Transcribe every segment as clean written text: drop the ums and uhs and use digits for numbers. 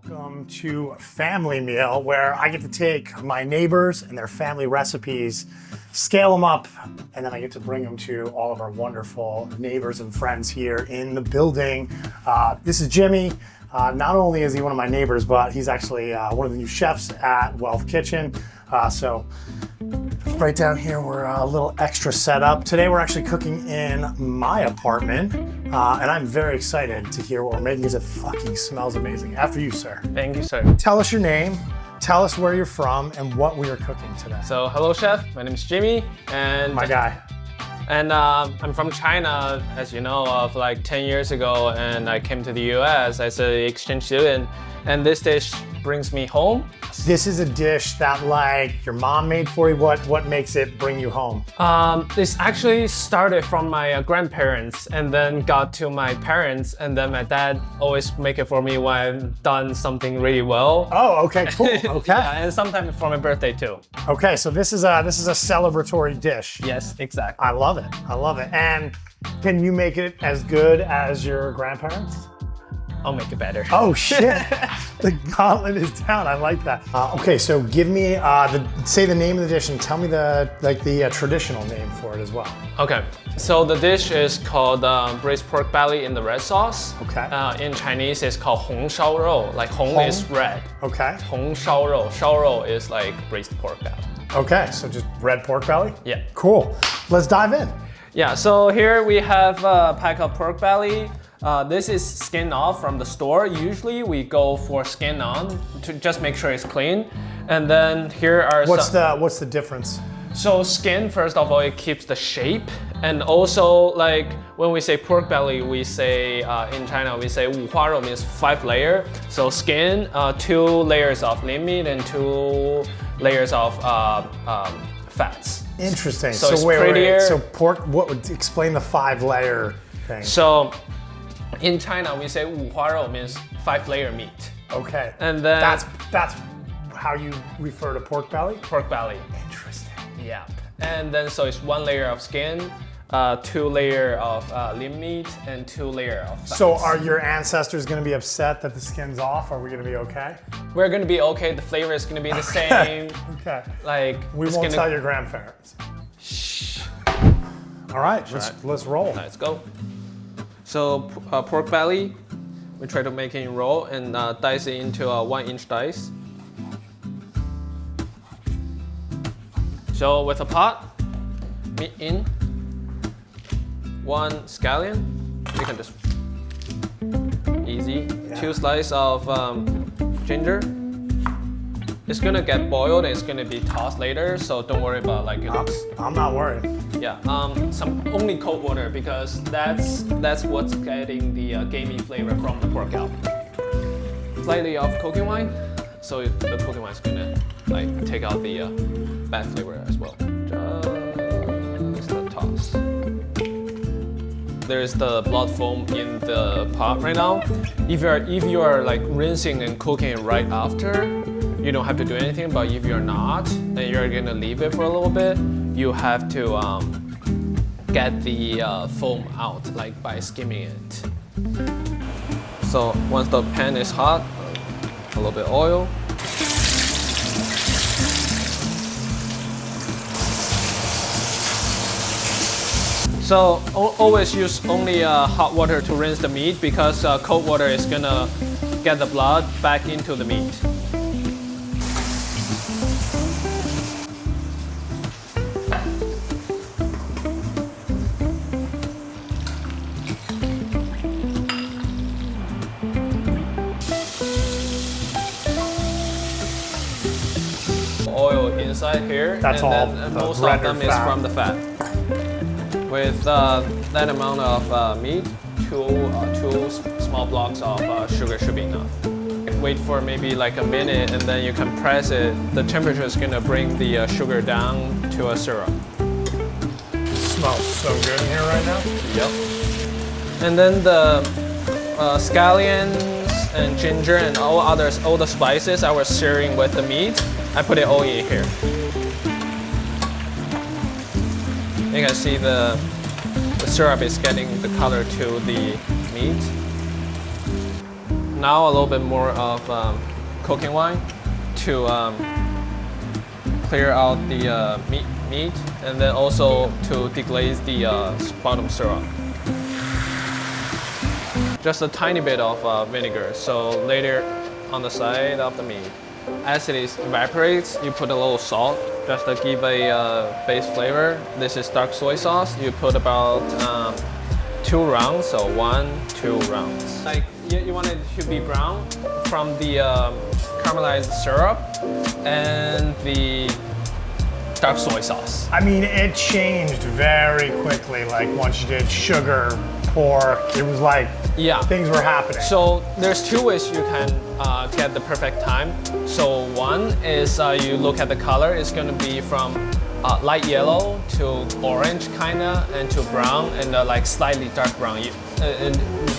Welcome to a family meal where I get to take my neighbors and their family recipes, scale them up, and then I get to bring them to all of our wonderful neighbors and friends here in the building. This is Jimmy. Not only is he one of my neighbors, but he's actually one of the new chefs at Wealth Kitchen. So right down here, we're a little extra set up. Today we're actually cooking in my apartment, and I'm very excited to hear what we're making because it fucking smells amazing. After you, sir. Thank you, sir. Tell us your name, tell us where you're from, and what we are cooking today. So, hello, chef. My name is Jimmy, and My guy. And I'm from China, as you know, of like 10 years ago, and I came to the US as an exchange student, and this dish brings me home. This is a dish that like your mom made for you. What makes it bring you home? This actually started from my grandparents and then got to my parents, and then my dad always make it for me when I've done something really well. Oh, okay, cool. Okay. Yeah, and sometimes for my birthday too. Okay, so this is a celebratory dish. Yes, exactly. I love it. I love it. And can you make it as good as your grandparents? I'll make it better. Oh shit! The gauntlet is down. I like that. Okay, so give me say the name of the dish and tell me the traditional name for it as well. Okay, so the dish is called braised pork belly in the red sauce. Okay. In Chinese, it's called hong shao rou. Like hong is red. Okay. Hong shao rou. Shao rou is like braised pork belly. Okay, so just red pork belly? Yeah. Cool. Let's dive in. Yeah. So here we have a pack of pork belly. This is skin off from the store. Usually we go for skin on to just make sure it's clean. And then here are what's the difference? So skin, first of all, it keeps the shape. And also, like when we say pork belly, we say in China we say 五花肉 means 5 layer. So skin, 2 layers of lean meat, and 2 layers of fats. Interesting. So it's wait. prettier. So pork. What would explain the 5 layer thing? So in China we say 五花肉 means 5 layer meat. Okay. And then that's how you refer to pork belly? Pork belly. Interesting. Yeah. And then so it's 1 layer of skin, 2 layer of lean meat, and 2 layer of fats. So are your ancestors going to be upset that the skin's off? Are we going to be okay? We're going to be okay. The flavor is going to be the same. Okay. Like we won't tell your grandparents. Shh. All right, let's roll. Let's go. So pork belly, we try to make it in roll and dice it into a 1-inch dice. So with a pot, meat in, 1 scallion, you can just easy. Yeah. 2 slices of ginger. It's gonna get boiled and it's gonna be tossed later, so don't worry about like it looks. I'm not worried. Yeah, some only cold water because that's what's getting the gamey flavor from the pork out. Slightly of cooking wine, so the cooking wine is gonna like take out the bad flavor as well. Just the toss. There's the blood foam in the pot right now. If you are like rinsing and cooking it right after, you don't have to do anything. But if you're not, and you're gonna leave it for a little bit, you have to get the foam out, like by skimming it. So once the pan is hot, a little bit of oil. So always use only hot water to rinse the meat because cold water is gonna get the blood back into the meat. Oil inside here, That's and all. then most of them is from the fat. With that amount of meat, two small blocks of sugar should be enough. Wait for maybe like a minute, and then you can press it. The temperature is gonna bring the sugar down to a syrup. Smells so good in here right now. Yep. And then the scallions and ginger and all the spices I was searing with the meat, I put it all in here. You can see the syrup is getting the color to the meat. now a little bit more of cooking wine to clear out the meat, and then also to deglaze the bottom syrup. Just a tiny bit of vinegar, so later on the side of the meat. As it evaporates, you put a little salt just to give a base flavor. This is dark soy sauce. You put about 2 rounds, so 1, 2 rounds. Like you want it to be brown from the caramelized syrup and the dark soy sauce. I mean, it changed very quickly. Like once you did sugar, pork, it was like things were happening. So there's 2 ways you can get the perfect time. So one is you look at the color. It's going to be from light yellow to orange kinda, and to brown, and like slightly dark brown. It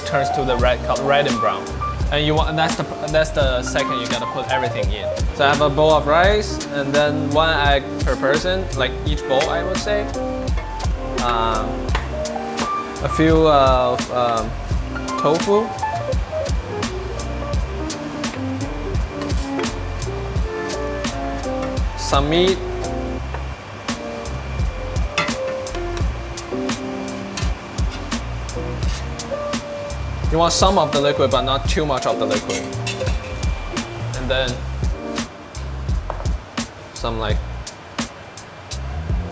turns to the red color, red and brown. And you want, and that's the second you gotta put everything in. So I have a bowl of rice, and then 1 egg per person, like each bowl, I would say. A few of tofu. Some meat. You want some of the liquid, but not too much of the liquid. And then some like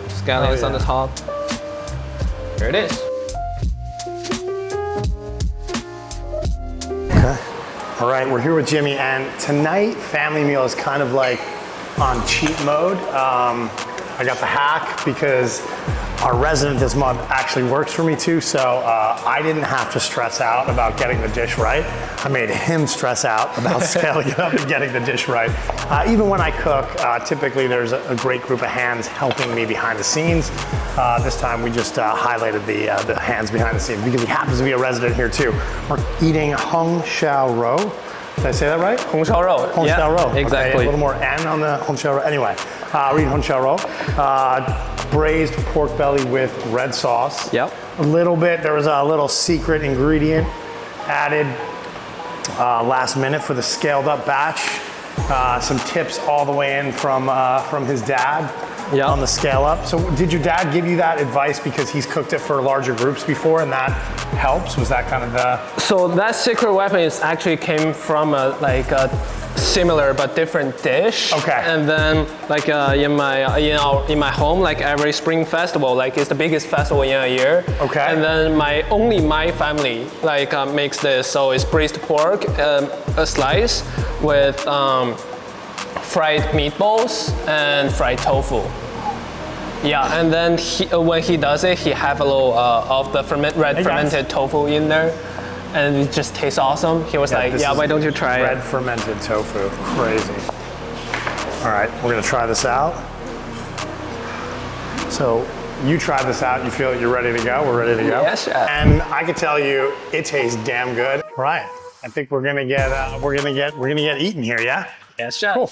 scallions on the top. Here it is. Okay. All right, we're here with Jimmy, and tonight family meal is kind of like on cheat mode. I got the hack because our resident this month actually works for me too, so I didn't have to stress out about getting the dish right. I made him stress out about scaling it up and getting the dish right. Even when I cook, typically there's a great group of hands helping me behind the scenes. This time we just highlighted the hands behind the scenes because he happens to be a resident here too. We're eating hung shao rou. Did I say that right? Hong shao rou. Hong shao rou. Exactly. Okay, a little more N on the hong shao rou. Anyway, we're eating hong shao rou. Braised pork belly with red sauce. Yep. A little bit, there was a little secret ingredient added last minute for the scaled up batch. Some tips all the way in from his dad on the scale up. So did your dad give you that advice because he's cooked it for larger groups before and that helps? Was that kind of the... So that secret weapon is actually came from a similar but different dish. Okay. And then like in my home, like every spring festival, like it's the biggest festival in a year. Okay. And then only my family like makes this. So it's braised pork, a slice with fried meatballs and fried tofu. Yeah, and then when he does it, he have a little of the fermented tofu in there. And it just tastes awesome. He was like, yeah, why don't you try it? Red fermented tofu, crazy. All right, we're gonna try this out. So you tried this out, you feel you're ready to go? We're ready to go? Yes, chef. And I can tell you, it tastes damn good. All right, I think we're gonna get eaten here, yeah? Yes, chef. Cool.